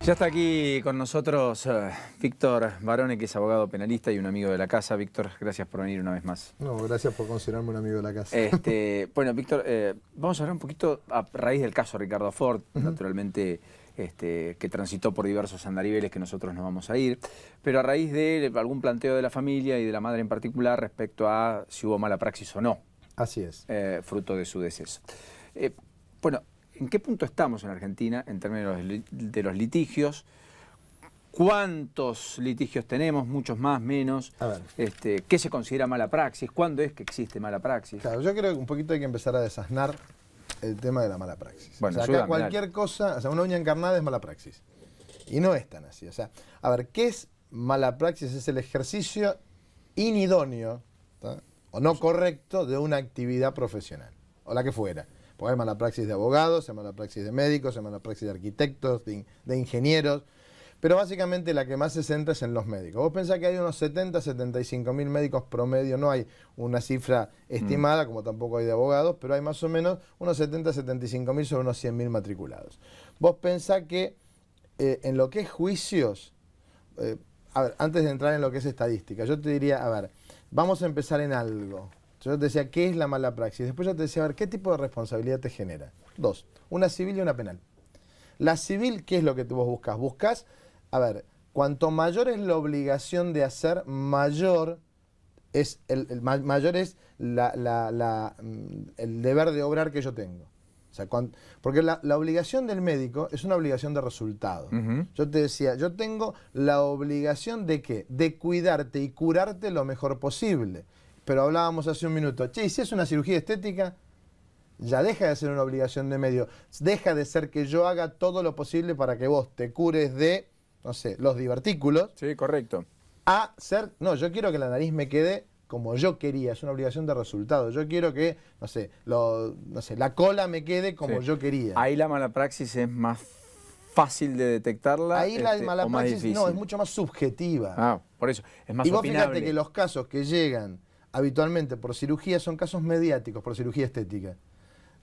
Ya está aquí con nosotros Víctor Barone, que es abogado penalista y un amigo de la casa. Víctor, gracias por venir una vez más. No, gracias por considerarme un amigo de la casa. Bueno, Víctor, vamos a hablar un poquito a raíz del caso Ricardo Ford, naturalmente que transitó por diversos andariveles que nosotros nos vamos a ir, pero a raíz de algún planteo de la familia y de la madre en particular respecto a si hubo mala praxis o no. Así es. Fruto de su deceso. Bueno, ¿en qué punto estamos en Argentina en términos de los litigios? ¿Cuántos litigios tenemos? ¿Muchos más, menos? A ver. ¿Qué se considera mala praxis? ¿Cuándo es que existe mala praxis? Claro, yo creo que un poquito hay que empezar a desasnar el tema de la mala praxis. Bueno, o sea, acá cualquier cosa, o sea, una uña encarnada es mala praxis. Y no es tan así. O sea, a ver, ¿qué es mala praxis? Es el ejercicio inidóneo, ¿tá? O no correcto de una actividad profesional, o la que fuera. Porque hay mala praxis de abogados, hay mala praxis de médicos, hay mala praxis de arquitectos, de ingenieros. Pero básicamente la que más se centra es en los médicos. Vos pensás que hay unos 70, 75 mil médicos promedio, no hay una cifra estimada, como tampoco hay de abogados, pero hay más o menos unos 70, 75 mil sobre unos 100 mil matriculados. Vos pensás que en lo que es juicios, a ver, antes de entrar en lo que es estadística, yo te diría, a ver, vamos a empezar en algo. Yo te decía, ¿qué es la mala praxis? Después yo te decía, a ver, ¿qué tipo de responsabilidad te genera? Dos, una civil y una penal. La civil, ¿qué es lo que tú vos buscás? Buscás, a ver, cuanto mayor es la obligación de hacer, mayor es el deber de obrar que yo tengo. O sea, porque la obligación del médico es una obligación de resultado. Yo te decía, yo tengo la obligación de ¿qué? De cuidarte y curarte lo mejor posible. Pero hablábamos hace un minuto, che, ¿y si es una cirugía estética? Ya deja de ser una obligación de medio. Deja de ser que yo haga todo lo posible para que vos te cures de, no sé, los divertículos. Sí, correcto. A ser, no, yo quiero que la nariz me quede como yo quería, es una obligación de resultado. Yo quiero que, no sé, la cola me quede como yo quería. Ahí la mala praxis es más fácil de detectarla. Ahí la mala praxis difícil. no, es mucho más subjetiva. Ah, por eso, es más opinable. Y vos opinable. fíjate que los casos que llegan habitualmente por cirugía son casos mediáticos, por cirugía estética.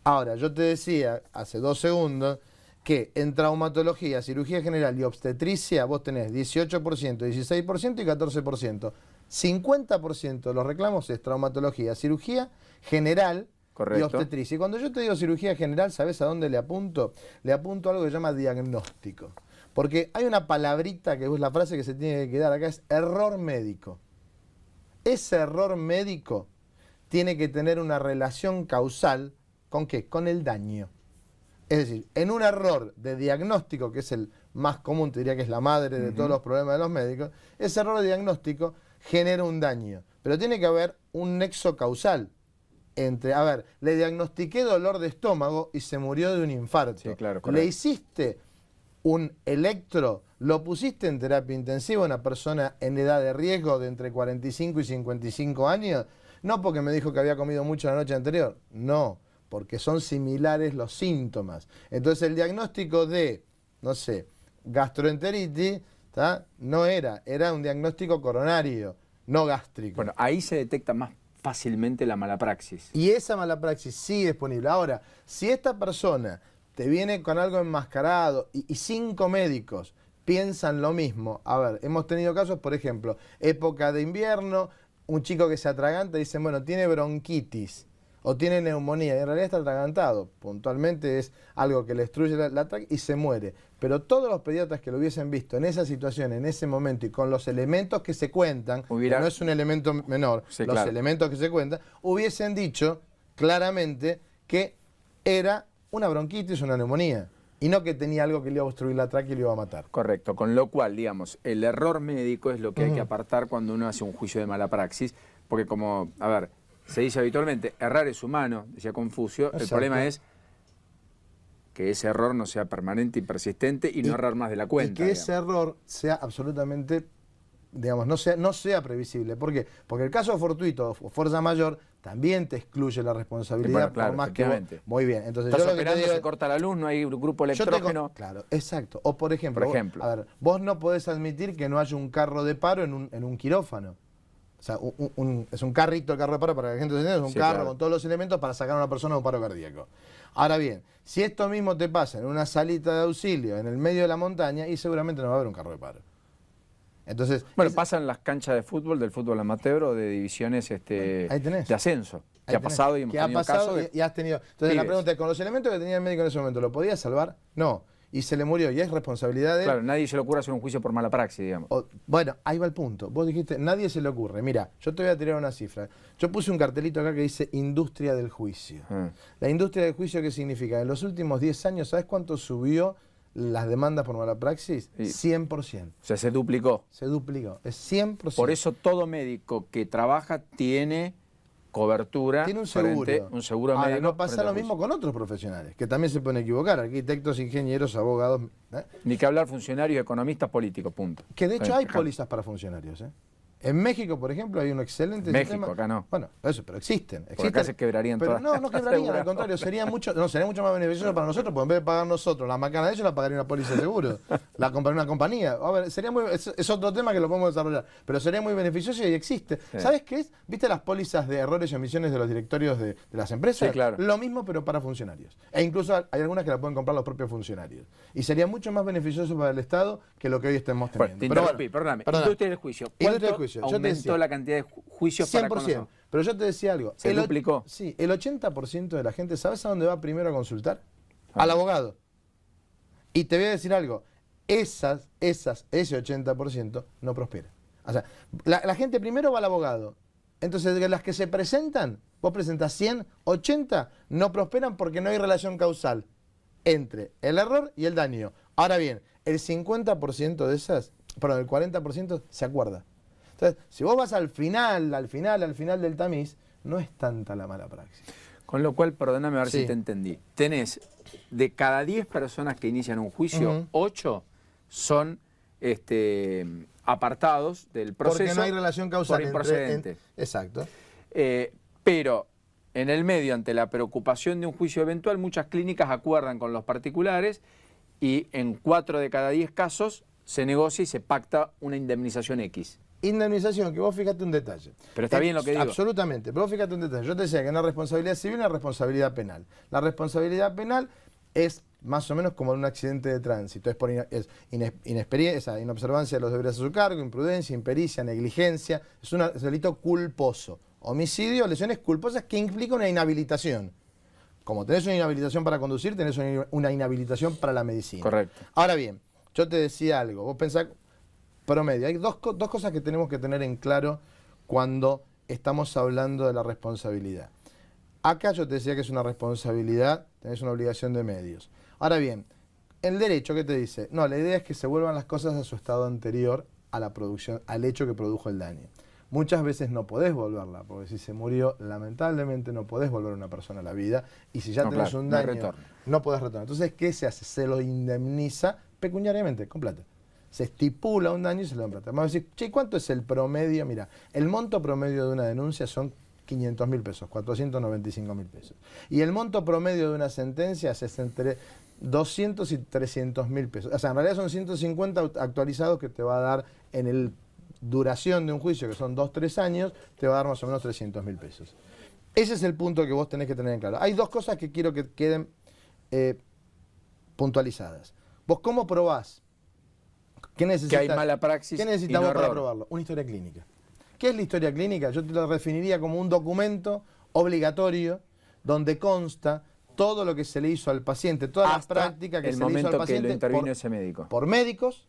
Ahora, yo te decía hace 2 segundos que en traumatología, cirugía general y obstetricia vos tenés 18%, 16% y 14%. 50% de los reclamos es traumatología, cirugía general. Correcto. Y obstetricia. Y cuando yo te digo cirugía general, ¿sabés a dónde le apunto? Le apunto a algo que se llama diagnóstico. Porque hay una palabrita que es la frase que se tiene que quedar acá, es error médico. Ese error médico tiene que tener una relación causal ¿con qué? Con el daño. Es decir, en un error de diagnóstico, que es el más común, te diría que es la madre de todos los problemas de los médicos, ese error de diagnóstico genera un daño. Pero tiene que haber un nexo causal entre, a ver, le diagnostiqué dolor de estómago y se murió de un infarto. Sí, claro, le hiciste un electro, lo pusiste en terapia intensiva a una persona en edad de riesgo de entre 45 y 55 años, no porque me dijo que había comido mucho la noche anterior, no, porque son similares los síntomas. Entonces el diagnóstico de, no sé, gastroenteritis, ¿tá? No era un diagnóstico coronario, no gástrico. Bueno, ahí se detecta más fácilmente la mala praxis. Y esa mala praxis sí es disponible. Ahora, si esta persona te viene con algo enmascarado y 5 médicos piensan lo mismo, a ver, hemos tenido casos, por ejemplo, época de invierno, un chico que se atraganta y dicen, bueno, tiene bronquitis o tiene neumonía, y en realidad está atragantado. Puntualmente es algo que le destruye la tráquea y se muere. Pero todos los pediatras que lo hubiesen visto en esa situación, en ese momento, y con los elementos que se cuentan, que no es un elemento menor, sí, los elementos que se cuentan, hubiesen dicho claramente que era una bronquitis, una neumonía, y no que tenía algo que le iba a obstruir la tráquea y le iba a matar. Correcto, con lo cual, digamos, el error médico es lo que hay que apartar cuando uno hace un juicio de mala praxis, porque como, a ver, se dice habitualmente, errar es humano, decía Confucio. Exacto. El problema es que ese error no sea permanente y persistente y no errar más de la cuenta. Y que ese error sea absolutamente, digamos, no sea previsible. ¿Por qué? Porque el caso fortuito o fuerza mayor también te excluye la responsabilidad, bueno, claro, por más que vos, muy bien. Entonces, estás yo lo operando, que te digo, se corta la luz, no hay grupo electrógeno. Claro, exacto. O por ejemplo, a ver, vos no podés admitir que no haya un carro de paro en un quirófano. O sea, es un carrito el carro de paro, para que la gente se entienda, es un carro con todos los elementos para sacar a una persona de un paro cardíaco. Ahora bien, si esto mismo te pasa en una salita de auxilio en el medio de la montaña, y seguramente no va a haber un carro de paro. Entonces, Bueno, pasa en las canchas de fútbol, del fútbol amateur o de divisiones ahí tenés. de ascenso. Que Ahí ha pasado y hemos que ha tenido pasado casos y has tenido. Entonces la pibes. pregunta es, con los elementos que tenía el médico en ese momento, ¿lo podía salvar? No. Y se le murió y es responsabilidad de él. Claro, nadie se le ocurre hacer un juicio por mala praxis, digamos. Bueno, ahí va el punto. Vos dijiste, nadie se le ocurre. Mira, yo te voy a tirar una cifra. Yo puse un cartelito acá que dice industria del juicio. La industria del juicio, ¿qué significa? En los últimos 10 años, ¿sabes cuánto subió las demandas por mala praxis? Sí. 100%. O sea, se duplicó. Se duplicó. Es 100%. Por eso todo médico que trabaja tiene cobertura. Tiene un seguro. Un seguro Ahora, médico. no pasa frente lo al mismo juicio. con otros profesionales, que también se pueden equivocar. Arquitectos, ingenieros, abogados. Ni que hablar funcionarios, economistas, políticos, punto. Que de hecho hay Ajá. pólizas para funcionarios. En México, por ejemplo, hay un excelente México, sistema. acá no. Bueno, eso, pero existen. Porque acá se quebrarían pero todas no, no las quebrarían, al aseguradoras. contrario, sería mucho más beneficioso para nosotros, porque en vez de pagar nosotros la macana de ellos, la pagaría una póliza de seguro. La compraría una compañía. A ver, sería muy, es otro tema que lo podemos desarrollar, pero sería muy beneficioso y existe. Sí. ¿Sabes qué es? ¿Viste las pólizas de errores y omisiones de los directorios de las empresas? Sí, claro. Lo mismo, pero para funcionarios. E incluso hay algunas que la pueden comprar los propios funcionarios. Y sería mucho más beneficioso para el Estado que lo que hoy estemos Bueno, teniendo. te Pero interrumpí, bueno, perdóname. Industria del juicio. Industria ¿Cuánto del juicio. Yo te aumentó decía, la cantidad de juicios para 100%. conocer? Pero yo te decía algo. Se duplicó. Sí, el 80% de la gente, ¿sabes a dónde va primero a consultar? Al abogado. Y te voy a decir algo. Ese 80% no prospera. O sea, la gente primero va al abogado. Entonces, de las que se presentan, vos presentas 100, 80 no prosperan porque no hay relación causal entre el error y el daño. Ahora bien, el 50% de esas, perdón, el 40% se acuerda. Entonces, si vos vas al final del tamiz, no es tanta la mala praxis. Con lo cual, perdóname a ver Sí. si te entendí. Tenés, de cada 10 personas que inician un juicio, 8 son apartados del proceso. Porque no hay relación causal por improcedente. Exacto. Pero en el medio, ante la preocupación de un juicio eventual, muchas clínicas acuerdan con los particulares y en 4 de cada 10 casos se negocia y se pacta una indemnización X. Indemnización, que vos fíjate un detalle. Pero está bien lo que digo. Absolutamente, pero vos fíjate un detalle. Yo te decía que una responsabilidad civil y una responsabilidad penal. La responsabilidad penal es más o menos como en un accidente de tránsito. Es por inexperiencia, inobservancia de los deberes a su cargo, imprudencia, impericia, negligencia. Es un delito culposo. Homicidio, lesiones culposas que implica una inhabilitación. Como tenés una inhabilitación para conducir, tenés una inhabilitación para la medicina. Correcto. Ahora bien, yo te decía algo. Vos pensás, promedio, hay dos cosas que tenemos que tener en claro cuando estamos hablando de la responsabilidad. Acá yo te decía que es una responsabilidad, tenés una obligación de medios. Ahora bien, el derecho, ¿qué te dice? No, la idea es que se vuelvan las cosas a su estado anterior a la producción, al hecho que produjo el daño. Muchas veces no podés volverla, porque si se murió, lamentablemente no podés volver a una persona a la vida, y si ya No, tenés claro, un no hay daño, retorno. no podés retornar. Entonces, ¿qué se hace? Se lo indemniza pecuniariamente, con plata. Se estipula un daño y se lo dan plata. Vamos a decir, che, ¿cuánto es el promedio? Mira, el monto promedio de una denuncia son 500.000 pesos, 495.000 pesos. Y el monto promedio de una sentencia es entre 200 y 300.000 pesos. O sea, en realidad son 150 actualizados que te va a dar en el duración de un juicio, que son 2-3 años, te va a dar más o menos 300.000 pesos. Ese es el punto que vos tenés que tener en claro. Hay dos cosas que quiero que queden puntualizadas. ¿Vos cómo probás? ¿Qué necesitas? Que hay mala praxis ¿Qué y necesitamos no para error. probarlo? Una historia clínica. ¿Qué es la historia clínica? Yo te lo definiría como un documento obligatorio donde consta todo lo que se le hizo al paciente, toda la Hasta práctica que el se le hizo al momento que paciente lo intervino ese médico. por médicos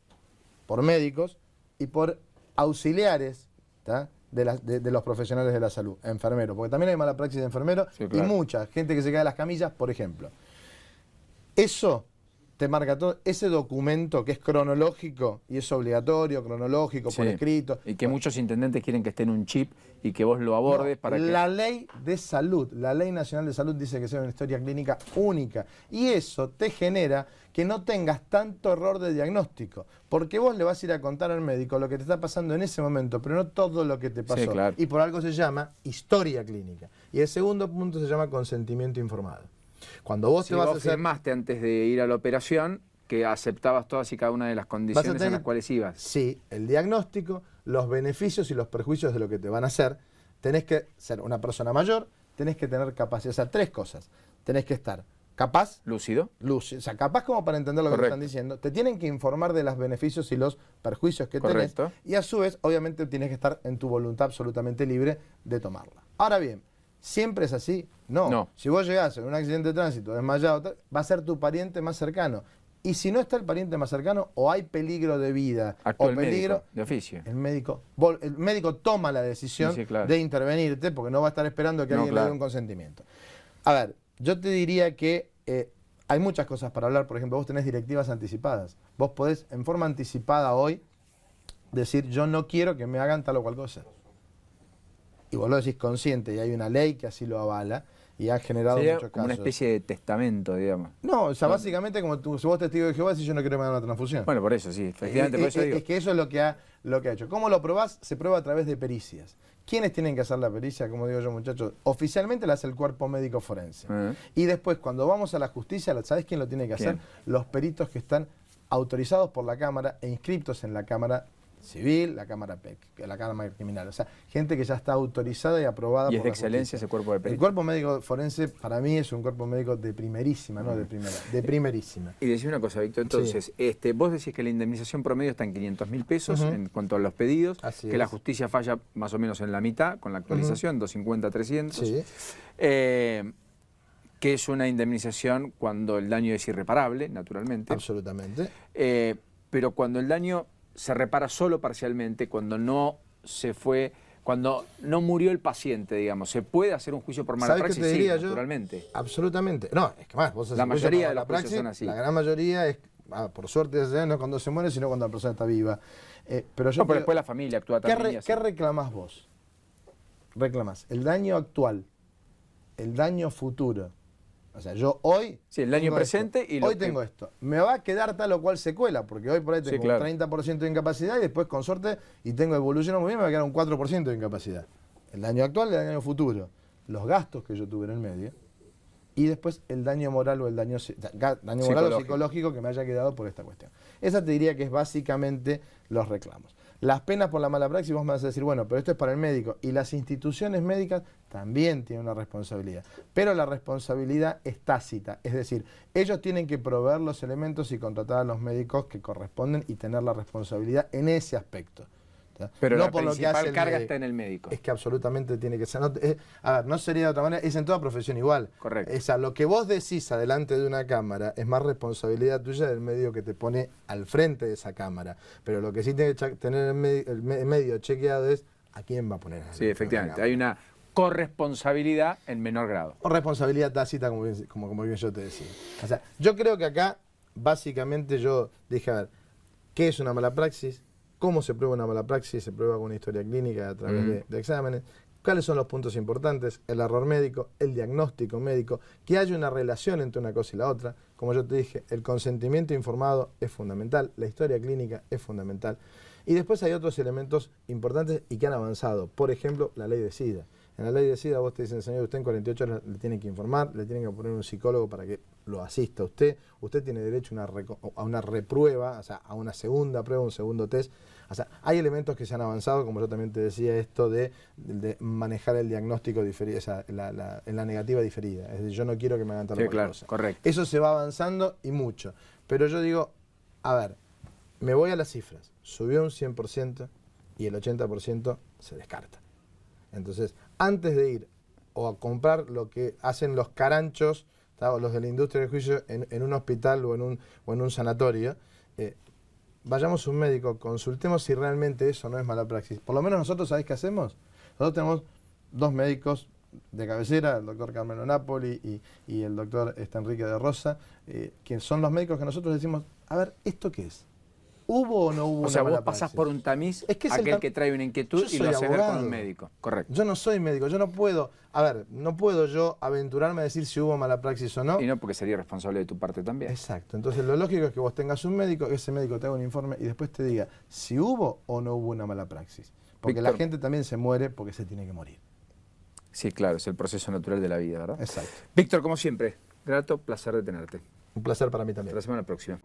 y por auxiliares, ¿tá? de los profesionales de la salud, enfermeros, porque también hay mala praxis de enfermeros Sí, claro. y mucha gente que se cae de las camillas, por ejemplo. Eso te marca todo, ese documento que es cronológico y es obligatorio, cronológico, por Sí. escrito. Y que muchos intendentes quieren que esté en un chip y que vos lo abordes No, para que... la ley de salud, la ley nacional de salud dice que sea una historia clínica única y eso te genera que no tengas tanto error de diagnóstico, porque vos le vas a ir a contar al médico lo que te está pasando en ese momento, pero no todo lo que te pasó. Sí, claro. Y por algo se llama historia clínica. Y el segundo punto se llama consentimiento informado. Cuando vos Si te vas a vos hacer... firmaste antes de ir a la operación que aceptabas todas y cada una de las condiciones tener- en las cuales ibas. Sí, el diagnóstico, los beneficios y los perjuicios de lo que te van a hacer. Tenés que ser una persona mayor, tenés que tener capacidad, o sea, tres cosas. Tenés que estar capaz, Lúcido. o sea, capaz como para entender lo que te Correcto. están diciendo, te tienen que informar de los beneficios y los perjuicios que tenés, Correcto. y a su vez, obviamente, tienes que estar en tu voluntad absolutamente libre de tomarla. Ahora bien, ¿siempre es así? No. No. Si vos llegás en un accidente de tránsito desmayado, va a ser tu pariente más cercano. Y si no está el pariente más cercano, o hay peligro de vida, Actúa o el peligro, médico, de oficio. el médico toma la decisión Sí, claro. de intervenirte, porque no va a estar esperando que No, alguien le claro. dé un consentimiento. A ver, yo te diría que hay muchas cosas para hablar. Por ejemplo, vos tenés directivas anticipadas. Vos podés, en forma anticipada hoy, decir, yo no quiero que me hagan tal o cual cosa. Y vos lo decís consciente, y hay una ley que así lo avala, y ha generado Sería muchos como casos. una especie de testamento, digamos. No, o sea, básicamente como si vos testigo de Jehová, decís, yo no quiero que me hagan una transfusión. Bueno, por eso, sí, efectivamente, por eso digo. Es que eso es lo que ha hecho. ¿Cómo lo probás? Se prueba a través de pericias. ¿Quiénes tienen que hacer la pericia? Como digo yo, muchachos, oficialmente la hace el cuerpo médico forense. Y después, cuando vamos a la justicia, ¿sabés quién lo tiene que hacer? ¿Quién? Los peritos que están autorizados por la Cámara e inscriptos en la Cámara Civil, la Cámara PEC, la Cámara Criminal. O sea, gente que ya está autorizada y aprobada Y por es de la excelencia justicia. ese cuerpo de El peritos. cuerpo médico forense, para mí, es un cuerpo médico de primerísima, no de primera, de primerísima. Y decís una cosa, Víctor, entonces, vos decís que la indemnización promedio está en 500.000 pesos en cuanto a los pedidos, Así que la es. justicia falla más o menos en la mitad con la actualización, 250, 300. Sí. Que es una indemnización cuando el daño es irreparable, naturalmente. Absolutamente. Pero cuando el daño se repara solo parcialmente, cuando no murió el paciente, digamos, ¿se puede hacer un juicio por mala ¿Sabés qué praxis? te diría Sí, yo? naturalmente. Absolutamente. No, es que más, vos haces La un juicio mayoría por de los mala juicios son así. La gran mayoría es, por suerte, no es cuando se muere, sino cuando la persona está viva. Pero yo No, pero después la familia actúa también. y así. ¿qué reclamás vos? Reclamás el daño actual, el daño futuro. O sea, yo hoy. Sí, el daño tengo presente esto. y lo hoy que- tengo esto. Me va a quedar tal o cual secuela, porque hoy por ahí tengo Sí, claro. un 30% de incapacidad y después, con suerte, y tengo evoluciono muy bien, me va a quedar un 4% de incapacidad. El daño actual y el daño futuro. Los gastos que yo tuve en el medio. Y después el daño moral o el daño moral o psicológico que me haya quedado por esta cuestión. Esa te diría que es básicamente los reclamos. Las penas por la mala praxis, vos me vas a decir, bueno, pero esto es para el médico. Y las instituciones médicas también tienen una responsabilidad. Pero la responsabilidad es tácita. Es decir, ellos tienen que proveer los elementos y contratar a los médicos que corresponden y tener la responsabilidad en ese aspecto. Pero no la por lo que principal hace el carga médico. está en el médico. Es que absolutamente tiene que ser. A ver, no sería de otra manera, es en toda profesión igual. Correcto. O sea, lo que vos decís adelante de una cámara es más responsabilidad tuya del medio que te pone al frente de esa cámara. Pero lo que sí tiene que tener el medio chequeado es a quién va a poner. Sí, efectivamente. Hay una corresponsabilidad en menor grado. O responsabilidad tácita, como bien yo te decía. O sea, yo creo que acá, básicamente, yo dije, a ver, ¿qué es una mala praxis? ¿Cómo se prueba una mala praxis? Se prueba con una historia clínica a través de exámenes. ¿Cuáles son los puntos importantes? El error médico, el diagnóstico médico, que haya una relación entre una cosa y la otra. Como yo te dije, el consentimiento informado es fundamental, la historia clínica es fundamental. Y después hay otros elementos importantes y que han avanzado. Por ejemplo, la ley de SIDA. En la ley de SIDA vos te dicen, señor, usted en 48 horas le tienen que informar, le tienen que poner un psicólogo para que lo asista a usted. Usted tiene derecho a una reprueba, o sea, a una segunda prueba, un segundo test. O sea, hay elementos que se han avanzado, como yo también te decía, esto de manejar el diagnóstico diferido, en la negativa diferida. Es decir, yo no quiero que me hagan tal o Sí, cual claro, cosa. correcto. Eso se va avanzando y mucho. Pero yo digo, a ver, me voy a las cifras. Subió un 100% y el 80% se descarta. Entonces, antes de ir o a comprar lo que hacen los caranchos, o los de la industria del juicio en un hospital o en un sanatorio, vayamos a un médico, consultemos si realmente eso no es mala praxis. Por lo menos nosotros, ¿sabés qué hacemos? Nosotros tenemos dos médicos de cabecera, el doctor Carmelo Napoli y el doctor Enrique de Rosa, que son los médicos que nosotros decimos, a ver, ¿esto qué es? ¿Hubo o no hubo O sea, una vos mala pasás praxis? por un tamiz, Es que es aquel que trae una inquietud Yo y lo soy haces ver con abogado. un médico. Correcto. Yo no soy médico, yo no puedo, no puedo yo aventurarme a decir si hubo mala praxis o no. Y no porque sería responsable de tu parte también. Exacto, entonces lo lógico es que vos tengas un médico, que ese médico te haga un informe y después te diga si hubo o no hubo una mala praxis. Porque Víctor. la gente también se muere porque se tiene que morir. Sí, claro, es el proceso natural de la vida, ¿verdad? Exacto. Víctor, como siempre, grato, placer de tenerte. Un placer para mí también. Hasta la semana próxima.